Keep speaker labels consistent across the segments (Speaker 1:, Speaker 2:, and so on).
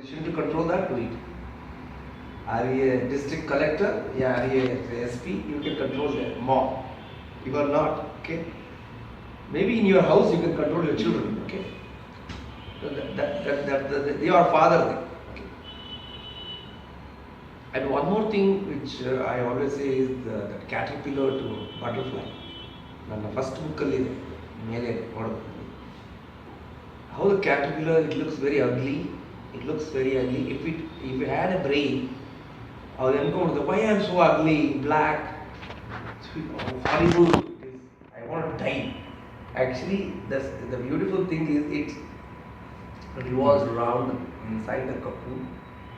Speaker 1: position to control that, do it. Are you a district collector? Yeah, are you a SP? You can control the mob. You are not, okay? Maybe in your house you can control your children, okay? They are father there, okay? And one more thing which I always say is the caterpillar to butterfly. ನನ್ನ first ಬುಕ್ಕಲ್ಲಿ ಇದೆ ಮೇಲೆ ನೋಡೋದು. How the caterpillar, it looks very ugly. It looks very ugly. If it had a brain, I would encounter why I am so ugly, black, horrible it is. I want to die. Actually, the beautiful thing is it revolves around inside the cocoon.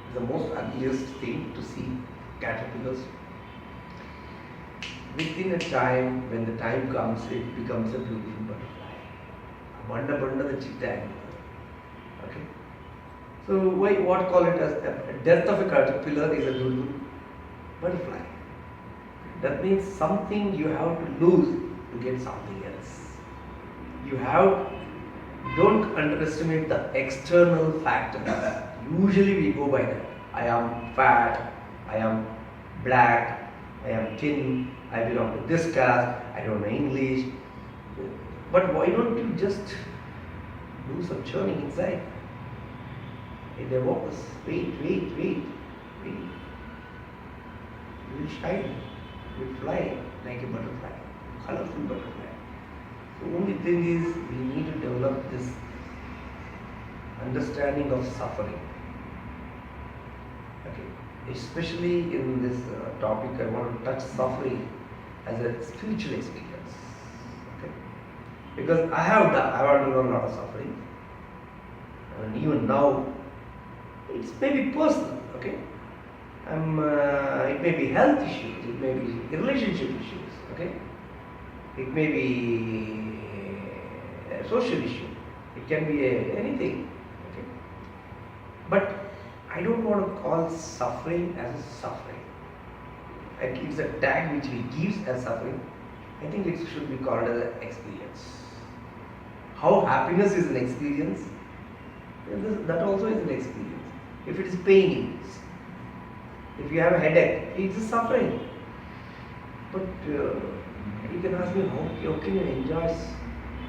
Speaker 1: It's the most ugliest thing to see caterpillars. Within a time, when the time comes, it becomes a beautiful butterfly. Banda the chitta. Okay. So what call it as a death of a caterpillar is a beautiful butterfly. That means something you have to lose to get something else. Don't underestimate the external factors. Usually we go by that. I am fat, I am black, I am thin, I belong to this caste, I don't know English. But why don't you just do some churning inside? If they walk us, wait. You will shine, you will fly like a butterfly, colorful butterfly. The only thing is we need to develop this understanding of suffering. Okay. Especially in this topic, I want to touch suffering as a spiritual experience. Okay. Because I have done a lot of suffering, and even now, it's maybe personal. Okay. It may be health issues, it may be relationship issues. Okay. It may be a social issue. It can be anything. Okay. But I don't want to call suffering as a suffering. It's a tag which we give as suffering. I think it should be called as an experience. How happiness is an experience, that also is an experience. If it is pain, if you have a headache, it's a suffering. But you can ask me, how can you enjoy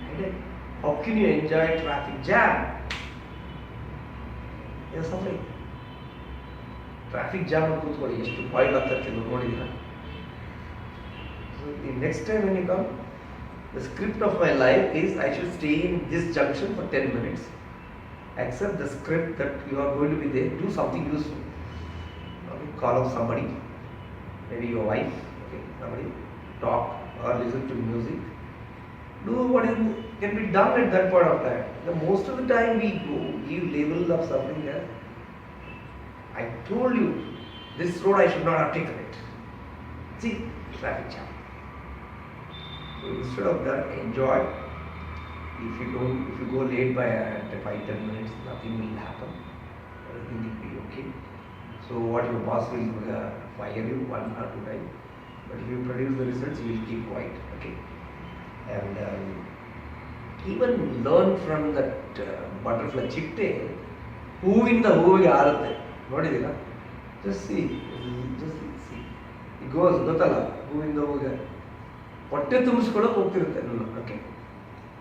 Speaker 1: headache? How can you enjoy traffic jam? It's suffering. Traffic jam ಕೂತ್ಕೊಳ್ಳಿ ಎಷ್ಟು boil ಆಗ್ತದೆ ನೋಡಿದ್ದೀರಾ? So the next time when you come, the script of my life is I should stay in this junction for 10 minutes. Accept the script that you are going to be there, do something useful. Okay, call up somebody, maybe your wife, okay, somebody, talk or listen to music. Do what can be done at that point of time. Most of the time we go give label of something there. I told you, this road I should not have taken it. See, traffic jam. So instead of that, enjoy. If you go late by 5-10 minutes, nothing will happen. Everything will be okay. So what your boss will fire you 1 or 2 times. But if you produce the results, you will keep quiet. Okay. And even learn from that butterfly chitte. ಹೂವಿಂದ ಹೂವಿಗೆ ಹಾರುತ್ತೆ ನೋಡಿದ್ದೀರಾ? just see. It goes, ಗೊತ್ತಲ್ಲ, ಹೂವಿಂದ ಹೂವಿಗೆ ಹೊಟ್ಟೆ ತುಂಬಿಸ್ಕೊಳ್ಳೋಕೆ ಹೋಗ್ತಿರುತ್ತೆ. Okay,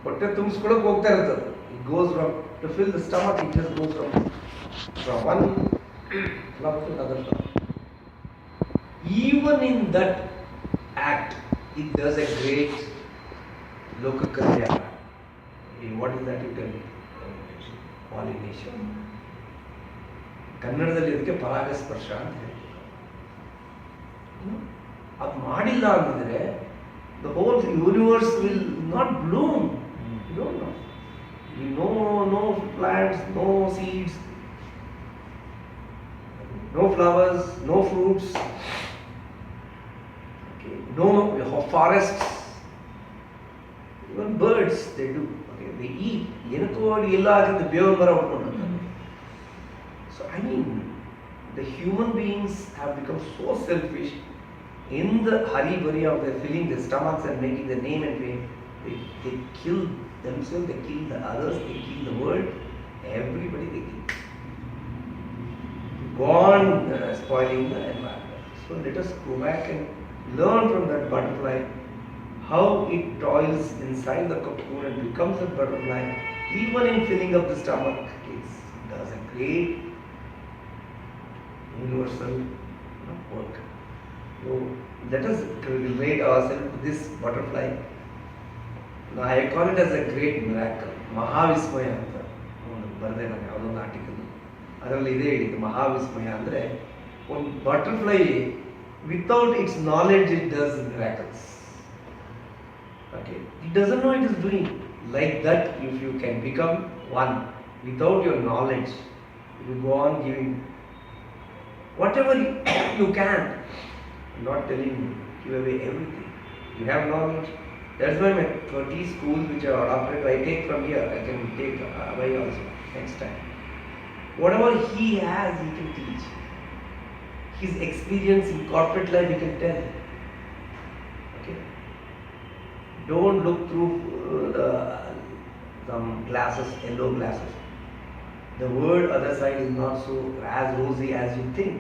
Speaker 1: ಹೊಟ್ಟೆ ತುಂಬಿಸ್ಕೊಳ್ಳೋಕೆ ಹೋಗ್ತಾ ಇರ್ತದೆ. It goes from to fill the stomach, it just goes from one flower to another flower. Even in that act, it does a great Lokakalya. What is that you tell me? Pollination. ಕನ್ನಡದಲ್ಲಿ ಇದಕ್ಕೆ ಪರಾಗಸ್ಪರ್ಶ ಅಂತ ಹೇಳ್ತೀವಿ. ಅದು ಮಾಡಿಲ್ಲ ಅಂದಿದ್ರೆ the whole universe will not bloom. You don't know. No plants, no seeds, no flowers, no fruits. Okay. No forests. Even birds, they do. Okay. They eat. So I mean, the human beings have become so selfish in the hurry-burry of their filling their stomachs and making their name and fame. They kill themselves, they kill the others, they kill the world. Everybody they kill. go on spoiling the environment. So let us go back and learn from that butterfly how it toils inside the cocoon and becomes a butterfly. Even in filling up the stomach, it does a great universal work. So let us relate ourselves to this butterfly. Now I call it as a great miracle. Mahavismaya ಅಂತ ಒಂದು ಬರೆದೆ ನಾನು ಯಾವುದೊಂದು article, ಅದರಲ್ಲಿ ಇದೇ ಹೇಳಿದ್ದು ಮಹಾವಿಸ್ಮಯ ಅಂದರೆ ಒಂದು butterfly without it's knowledge it does miracles. Okay, it doesn't know it is doing. Like that, if you can become one without your knowledge, you go on giving whatever you can. I'm not telling you give away everything. You have knowledge. That's why my 30 schools which are operated, I take from here. I can take away also next time. Whatever he has, he can teach. His experience in corporate life, he can tell. Okay. Don't look through some glasses, yellow glasses. The world other side is not so as rosy as you think.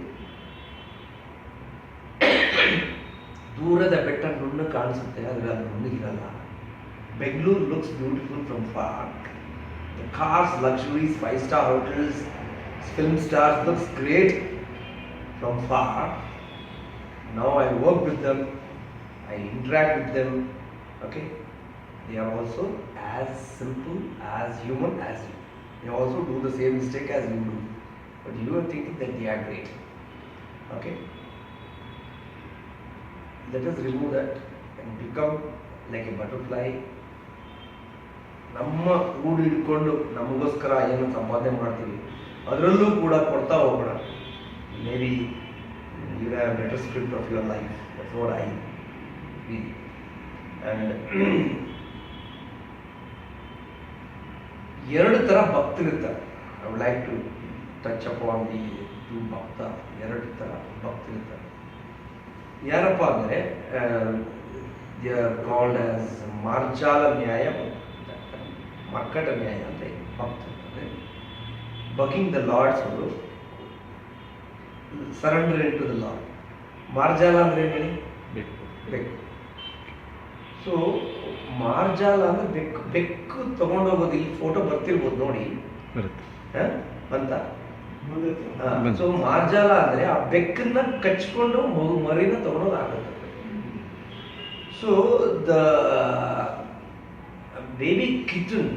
Speaker 1: ದೂರದ ಬೆಟ್ಟ ನುಣ್ಣ ಕಾಣಿಸುತ್ತೆ, ಆದರೆ ಅದು ನುಣ್ಣಗಿರಲ್ಲ. Bengaluru looks beautiful from far. The cars, luxuries, 5-star hotels, film stars looks great from far. Now I work with them, I interact with them. Okay, they are also as simple, as human as you. They also do the same mistake as you do, but you are thinking that they are great. Okay, let us remove that and become like a butterfly. ನಮ್ಮ ಕೂಡು ಹಿಡ್ಕೊಂಡು ನಮಗೋಸ್ಕರ ಏನು ಸಂಪಾದನೆ ಮಾಡ್ತೀವಿ ಅದರಲ್ಲೂ ಕೂಡ ಕೊಡ್ತಾ ಹೋಗೋಣ. May be you have better script of your life. That's what I feel. And ಎರಡು ಥರ ಭಕ್ತರಿರ್ತಾರೆ. I would like to touch upon the two bhakta. ಎರಡು ಥರ ಭಕ್ತರಿರ್ತಾರೆ. ಯಾರಪ್ಪ ಅಂದರೆ they are called as marjala nyaya, markata nyaya ಅಂತ ಭಕ್ತರು. ಬಗಿಂಗ್ ದ ಲಾರ್ಡ್ಸ್ ಅವರು surrender into the lord. ಮಾರ್ಜಾಲ ಅಂದರೆ ಏನು ಹೇಳಿ? ಬೆಕ್ಕು. ಸೊ ಮಾರ್ಜಾಲ ಅಂದರೆ ಬೆಕ್ಕು. ಬೆಕ್ಕು ತಗೊಂಡೋಗೋದು, ಇಲ್ಲಿ ಫೋಟೋ ಬರ್ತಿರ್ಬೋದು ನೋಡಿ ಅಂತ. ಸೊ ಮಾರ್ಜಾಲ ಅಂದರೆ ಆ ಬೆಕ್ಕನ್ನ ಕಚ್ಕೊಂಡು ಮರಿನ ತಗೊಂಡೋದಾಗುತ್ತೆ. So the baby kitten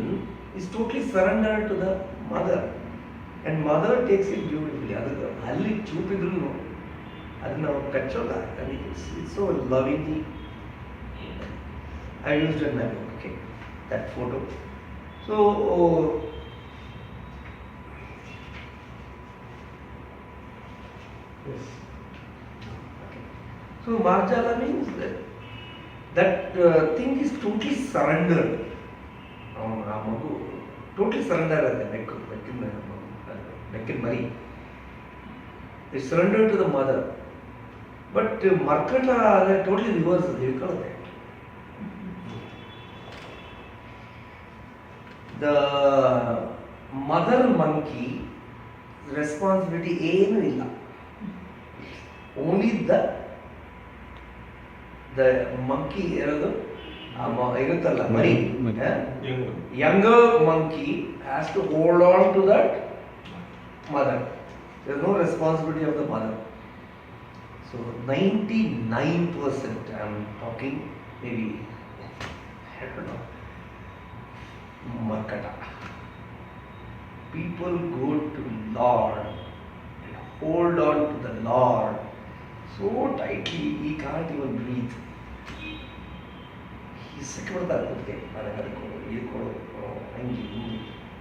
Speaker 1: is totally surrender to the mother and mother takes it beautifully. ಅದಕ್ಕೆ ಅಲ್ಲಿ ಚೂಪಿದ್ರು ಅದನ್ನ ನಾವು ಕಚ್ಚೋಲ್ಲ. It's so lovingly. I used in my book, okay, that photo. So, yes, okay. So Marjala means that thing is totally surrendered. Magu totally surrendered at the Bekkin Mari. It's surrendered to the mother. But Markata totally reverse. You call that. The mother monkey responsibility ಏನು ಇಲ್ಲ. Only the monkey ಇರೋದು ಇರುತ್ತಲ್ಲ ಮರಿ, younger monkey has to hold on to that mother. There is no responsibility of the mother. So 99% I am talking, maybe I don't know, Markata. People go to Lord and hold on to the Lord so tightly he can't even breathe. He's secured that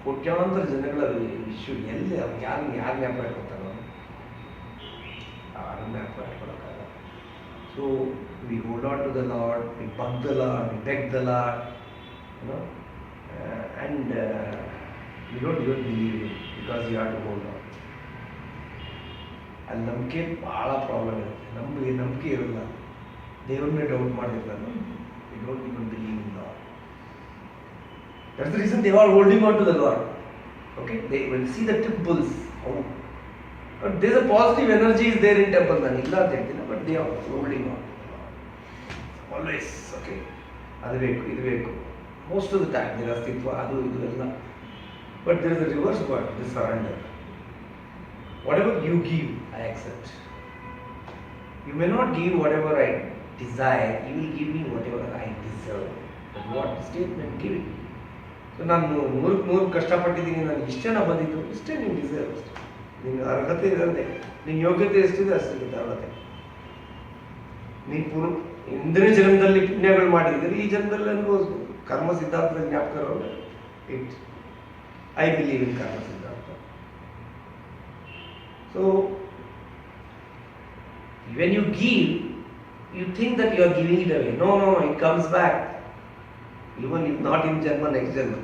Speaker 1: ಕೋಟ್ಯಾಂತರ ಜನಗಳ issue ಎಲ್ಲಿ ಯಾರು ಜ್ಞಾಪ ಇಟ್ಕೊತಾರೋ ಯಾರು ಜ್ಞಾಪ ಇಟ್ಕೊಳಕ್ಕಾಗಲ್ಲ. So we hold on to the lord, we bug the lord, we beg the lord, you know. And you don't even believe it because you have to hold on. ಅಲ್ಲಿ ನಂಬಿಕೆ ಭಾಳ ಪ್ರಾಬ್ಲಮ್ ಇರುತ್ತೆ. ನಂಬಿಕೆ ಇರಲ್ಲ, ದೇವ್ರನ್ನೇ ಡೌಟ್ ಮಾಡಿರ್ತಾರೆ. You don't even believe in God. That's the reason they are holding on to the Lord. Okay, they will see the temples. Oh, But there is a positive energy is there in temple. But they are holding on. Always, okay. ಅದು ಬೇಕು ಇದು ಬೇಕು most of the time there ಅಸ್ತಿತ್ವ ಅದು ಇದು ಎಲ್ಲ but there is a reverse word this surrender whatever you give I accept you may not give whatever I desire you will give me whatever I deserve but what statement giving so ನಾನು ನೂರಕ್ಕೆ ಕಷ್ಟಪಟ್ಟಿದ್ದೀನಿ ನನಗೆ ಇಷ್ಟೇನ ಬಂದಿದ್ದು ಇಷ್ಟೇ ನೀವು deserve ಅಷ್ಟೇ ನಿನ್ನ ಅರ್ಹತೆ ಇರೋದೇ ನಿನ್ನ ಯೋಗ್ಯತೆ ಎಷ್ಟಿದೆ ಅಷ್ಟಿದೆ ಅರ್ಹತೆ ನೀನು ಹಿಂದಿನ ಜನ್ಮದಲ್ಲಿ ಪುಣ್ಯಗಳು ಮಾಡಿದ್ರೆ ಈ ಜನ್ಮದಲ್ಲಿ ಅನುಭವಿಸ್ಬೋದು ಕರ್ಮ ಸಿದ್ಧಾಂತದ ಜ್ಞಾಪಕ it I believe in karma siddhanta so when you give you think that you are giving it away no it comes back even if not in janma next janma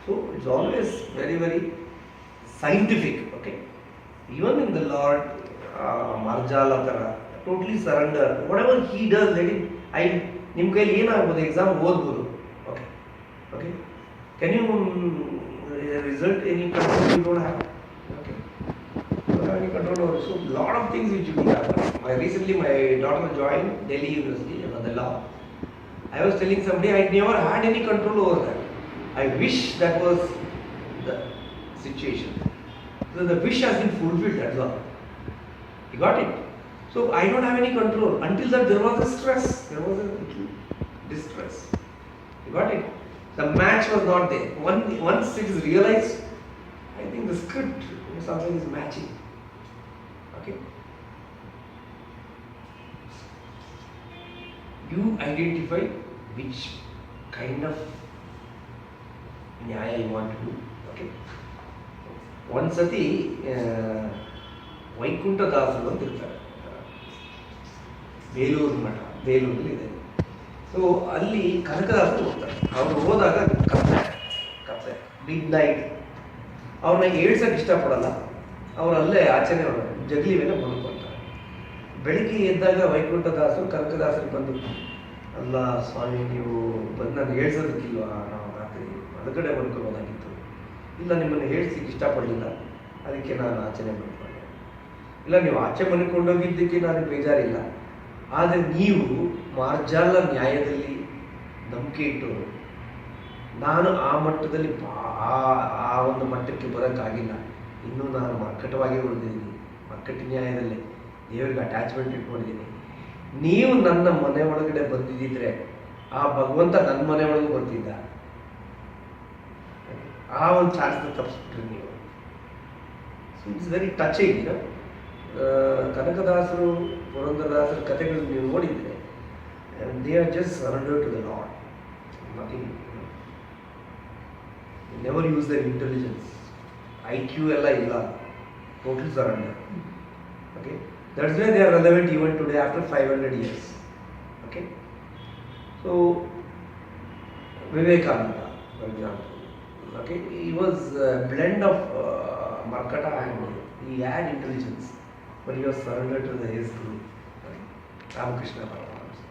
Speaker 1: so it's always very very scientific okay even in the lord ಮಾರ್ಜಾಲ ಥರ totally surrender whatever he does let it I ನಿಮ್ಮ ಕೈಲಿ ಏನಾಗ್ಬೋದು exam ಓದ್ಬೋದು okay okay can you result any control you don't have okay any control over so lot of things which you have recently my daughter joined Delhi University on the law I was telling somebody I never had any control over that I wish that was the situation so the wish has been fulfilled that's all you got it so I don't have any control until that there was a stress there was a little distress you got it the match was not there once it is realized I think the script something is matching okay you identify which kind of nyaya you want to do okay one sati Vaikuntha ದಾಸರು ಅಂತ ಇರ್ತಾರೆ ಬೇಲೂರು ಮಠ ಬೇಲೂರಲ್ಲಿ ಇದೆ so ಅಲ್ಲಿ ಕನಕದಾಸರು ಹೋಗ್ತಾರೆ ಅವರು ಹೋದಾಗ ಕತ್ತೆ ಮಿಡ್ ನೈಟ್ ಅವ್ರನ್ನ ಏಳ್ಸಕ್ಕೆ ಇಷ್ಟಪಡಲ್ಲ ಅವ್ರು ಅಲ್ಲೇ ಆಚರಣೆ ಜಗಲಿ ಮೇಲೆ ಮಲ್ಕೊಳ್ತಾರೆ ಬೆಳಿಗ್ಗೆ ಎದ್ದಾಗ ವೈಕುಂಠದಾಸರು ಕನಕದಾಸರಿಗೆ ಬಂದು ಅಲ್ಲ ಸ್ವಾಮಿ ನೀವು ಬಂದು ನಾನು ಹೇಳ್ಸೋದಕ್ಕಿಲ್ವಾ ನಾವು ರಾತ್ರಿ ಹೊರಗಡೆ ಮಲ್ಕೋಬೋದಾಗಿತ್ತು ಇಲ್ಲ ನಿಮ್ಮನ್ನು ಹೇಳ್ಸಿಕ್ಕೆ ಇಷ್ಟಪಡಲಿಲ್ಲ ಅದಕ್ಕೆ ನಾನು ಆಚರಣೆ ಮಾಡ್ಕೊಂಡೆ ಇಲ್ಲ ನೀವು ಆಚೆ ಮಲ್ಕೊಂಡೋಗಿದ್ದಕ್ಕೆ ನನಗೆ ಬೇಜಾರಿಲ್ಲ ಆದರೆ ನೀವು ಮಾರ್ಜಾಲ ನ್ಯಾಯದಲ್ಲಿ ನಂಬಿಕೆ ಇಟ್ಟವರು ನಾನು ಆ ಮಟ್ಟದಲ್ಲಿ ಆ ಒಂದು ಮಟ್ಟಕ್ಕೆ ಬರೋಕ್ಕಾಗಿಲ್ಲ ಇನ್ನೂ ನಾನು ಮರ್ಕಟವಾಗಿ ಉಳಿದಿದ್ದೀನಿ ಮರ್ಕಟ ನ್ಯಾಯದಲ್ಲೇ ದೇವರಿಗೆ ಅಟ್ಯಾಚ್ಮೆಂಟ್ ಇಟ್ಕೊಂಡಿದ್ದೀನಿ ನೀವು ನನ್ನ ಮನೆ ಒಳಗಡೆ ಬಂದಿದ್ದಿದ್ರೆ ಆ ಭಗವಂತ ನನ್ನ ಮನೆ ಒಳಗೆ ಬರ್ತಿದ್ದ ಆ ಒಂದು ಚಾನ್ಸ್ನ ತಪ್ಪಿಸ್ಬಿಟ್ರಿ ನೀವು ಸೊ ಇಟ್ಸ್ ವೆರಿ ಟಚಿಂಗ್ ಕನಕದಾಸರು ಪುರಂದರದಾಸರ ಕಥೆಗಳು ನೀವು ನೋಡಿದರೆ they are just surrender to the lord nothing never use their intelligence IQ ಎಲ್ಲ ಇಲ್ಲ total surrender okay that's why they are relevant even today after 500 years okay so Vivekananda for example okay he was a blend of Markata and he had intelligence but he was surrendered to his guru Ramakrishna Paramahamsa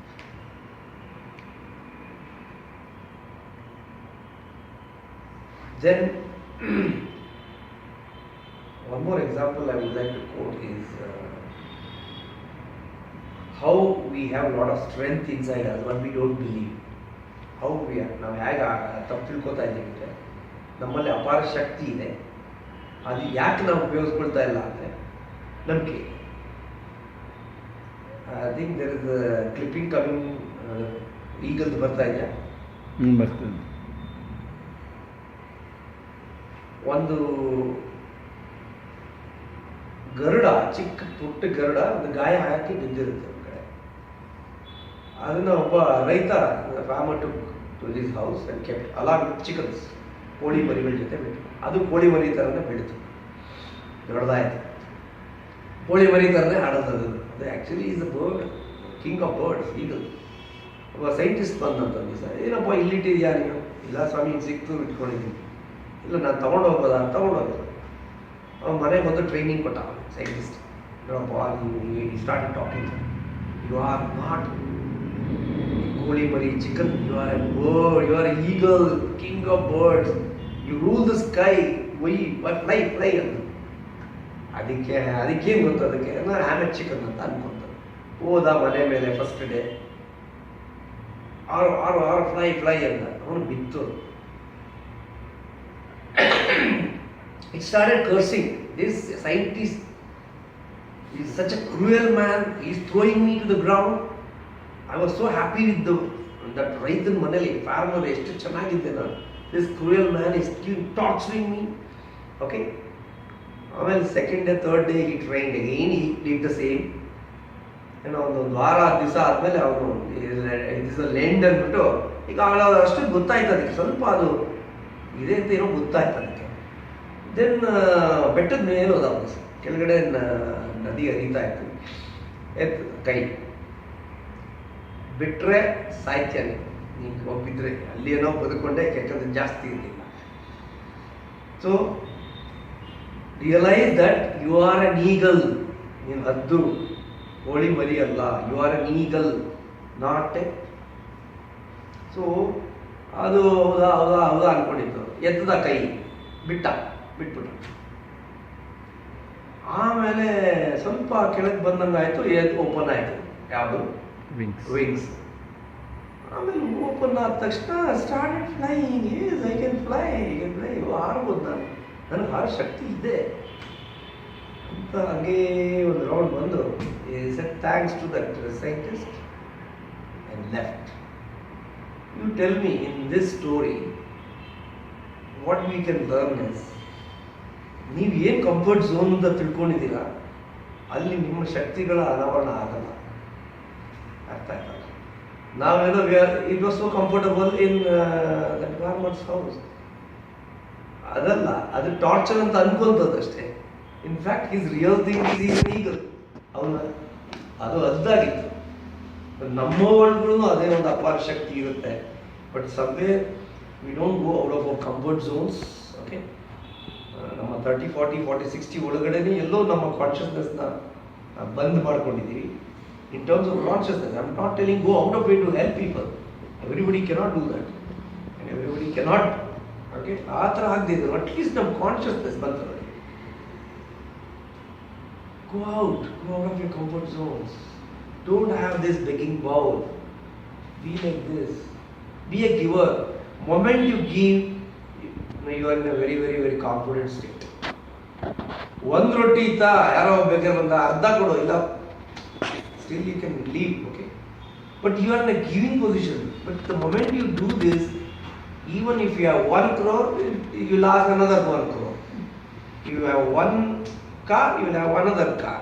Speaker 1: then one more example I would like to quote is how we have a lot of strength inside us but we don't believe how we are ನಾವು ಹೇಗೆ ತಪ್ಪು ತಿಳ್ಕೊತಾ ಇದ್ದೀವಿ ನಮ್ಮಲ್ಲಿ ಅಪಾರ ಶಕ್ತಿ ಇದೆ ಅದು ಯಾಕೆ ನಾವು ಉಪಯೋಗಿಸ್ಕೊಳ್ತಾ ಇಲ್ಲ ಅಂದರೆ ನಂಬಿಕೆ I think there is clipping coming ಈಗಲ್ದು ಬರ್ತಾ ಇದೆಯಾ
Speaker 2: ಬರ್ತದೆ
Speaker 1: ಒಂದು ಗರುಡ ಚಿಕ್ಕ ಪುಟ್ಟ ಗರುಡ ಒಂದು ಗಾಯ ಹಾಕಿ ಬಿದ್ದಿರುತ್ತೆ ಒಂದು ಕಡೆ ಅದನ್ನ ಒಬ್ಬ ರೈತ ರಾಮ to his house and kept along with chickens ಕೋಳಿ ಮರಿಗಳ ಜೊತೆ ಬಿಟ್ಟು ಅದು ಕೋಳಿ ಮರಿ ಥರನೇ ಬೆಳೀತು ದೊಡ್ಡದಾಯ್ತು ಕೋಳಿ ಮರಿ ಥರನೇ ಆಡೋದು ಅದು actually is a bird king of birds eagle ಒಬ್ಬ ಸೈಂಟಿಸ್ಟ್ ಬಂದಂತ ದಿವಸ ಏನಪ್ಪ ಇಲ್ಲಿಟ್ಟಿದ್ಯಾ ನೀನು ಇಲ್ಲ ಸ್ವಾಮಿ ಸಿಕ್ತು ಇಟ್ಕೊಂಡಿದ್ದೀನಿ ಇಲ್ಲ ನಾನು ತೊಗೊಂಡೋಗ್ಬೋದಾ ತೊಗೊಂಡೋಗಿಲ್ಲ ಅವನ ಮನೆಗೆ ಬಂದು ಟ್ರೈನಿಂಗ್ ಕೊಟ್ಟ ಸೈಂಟಿಸ್ಟ್ ನೋಡಪ್ಪ ನೀವು start talking you are not ಕೋಳಿ ಮರಿ chicken you are a bird you are a eagle king of birds you rule the sky why fly fly ಅಂತ ಅದಕ್ಕೇನು ಗೊತ್ತು, ಅದಕ್ಕೆ ನಾನು ಹ್ಯಾಮೆಡ್ ಚಿಕನ್ ಅಂತ ಅನ್ಕೊಂತ ಹೋದ ಮನೆ ಮೇಲೆ ಫಸ್ಟ್ ಡೇ ಆರು ಫ್ಲೈ ಅಂತ ಅವನು ಬಿತ್ತು. It started cursing. This scientist is such a cruel man. He is throwing me to the ground. I was so happy with that ರೈತನ ಮನೇಲಿ ಫಾರ್ಮರ್ ಎಷ್ಟು ಚೆನ್ನಾಗಿದ್ದೆ ನಾನು. This cruel man is torturing me. Okay. ಆಮೇಲೆ second day third day he trained again. He did the same. ಏನೋ ಒಂದು ವಾರ ದಿವಸ ಆದಮೇಲೆ ಅವನು ಇಸ್ ಲೆಂಡ್ ಅಂದ್ಬಿಟ್ಟು ಈಗ ಅಷ್ಟು ಗೊತ್ತಾಯ್ತು ಅದಕ್ಕೆ, ಸ್ವಲ್ಪ ಅದು ಇದೆ ಅಂತ ಏನೋ ಗೊತ್ತಾಯ್ತು ಅದಕ್ಕೆ. ದೆನ್ ಬೆಟ್ಟದ ಮೇಲೆ ಹೋದ ಅವನು, ಕೆಳಗಡೆ ನದಿ ಹರಿತಾ ಇತ್ತು, ಎತ್ತು ಕೈ ಬಿಟ್ಟರೆ ಸಾಹಿತ್ಯನೇ, ನೀನು ಹೋಗಿದ್ರೆ ಅಲ್ಲಿ ಏನೋ ಬದುಕೊಂಡೆ, ಕೆಟ್ಟದ್ದು ಜಾಸ್ತಿ ಇರಲಿಲ್ಲ. So realise that you are an eagle, ನೀನು ಹದ್ದು ಕೋಳಿ ಮರಿ ಅಲ್ಲ, you are an eagle, not a. ಸೊ ಅದು ಹೌದಾ ಹೌದಾ ಹೌದಾ ಅನ್ಕೊಂಡಿತ್ತು, ಎತ್ತದ ಕೈ ಬಿಟ್ಬಿಟ್ಟು ಆಮೇಲೆ ಸ್ವಲ್ಪ ಕೆಳಗೆ ಬಂದಂಗಾಯ್ತು, ಓಪನ್ ಆಯಿತು, ಯಾವುದು ವಿಂಗ್ಸ್. ಆಮೇಲೆ ಓಪನ್ ಆದ ತಕ್ಷಣ started flying. I can fly ಹಾರ್ಬೋದು, ನನಗೆ ಹಾರೋ ಶಕ್ತಿ ಇದೆ ಅಂತ. ಹಾಗೇ ಒಂದು ರೌಂಡ್ ಬಂದು said thanks to that scientist and left. You tell me, in this story what we can learn is, ನೀವು ಏನು ಕಂಫರ್ಟ್ ಝೋನ್ ಅಂತ ತಿಳ್ಕೊಂಡಿದ್ದೀರಾ ಅಲ್ಲಿ ನಿಮ್ಮ ಶಕ್ತಿಗಳ ಅನಾವರಣ ಆಗಲ್ಲ. ಅರ್ಥ ಆಯ್ತಲ್ಲ? ನಾವೇನೋ it was so comfortable in that farmers house, ಅದಲ್ಲ, ಅದು ಟಾರ್ಚರ್ ಅಂತ ಅನ್ಕೊಂತದ್ದು ಅಷ್ಟೇ. In fact his real thing is is eagle. ಅವನ ಅದು ಅದಾಗಿತ್ತು. ನಮ್ಮ ಒಳಗೂ ಅದೇ ಒಂದು ಅಪಾರ ಶಕ್ತಿ ಇರುತ್ತೆ. But someway we don't go out of our comfort zones. Okay, ನಮ್ಮ 30, 40, 40, 60 ಒಳಗಡೆನೇ ಎಲ್ಲೋ ನಮ್ಮ ಕಾನ್ಷಿಯಸ್ನೆಸ್ನ ಬಂದ್ ಮಾಡ್ಕೊಂಡಿದ್ದೀವಿ. In terms of consciousness, I am not telling go out of way to help people. Everybody cannot do that and everybody cannot. Okay, ಆ ಥರ ಆಗದಿದ್ರು at least ನಮ್ಮ consciousness ಬಂತು. Go out of your comfort zones. Don't have this begging bowl. Be like this. Be a giver. Moment you give, you are in a very, very, very confident state. ಒಂದು ರೊಟ್ಟಿ ಇತ್ತಾ, ಯಾರೋ ಬೇಕಾದ್ರೆ ಬಂದ ಅರ್ಧ ಕೊಡೋ, ಇಲ್ಲ still you can leave, okay? But you are in a giving position. But the moment you do this, even if you have 1 crore, you will ask another 1 crore. If you have 1 car, you will have another car.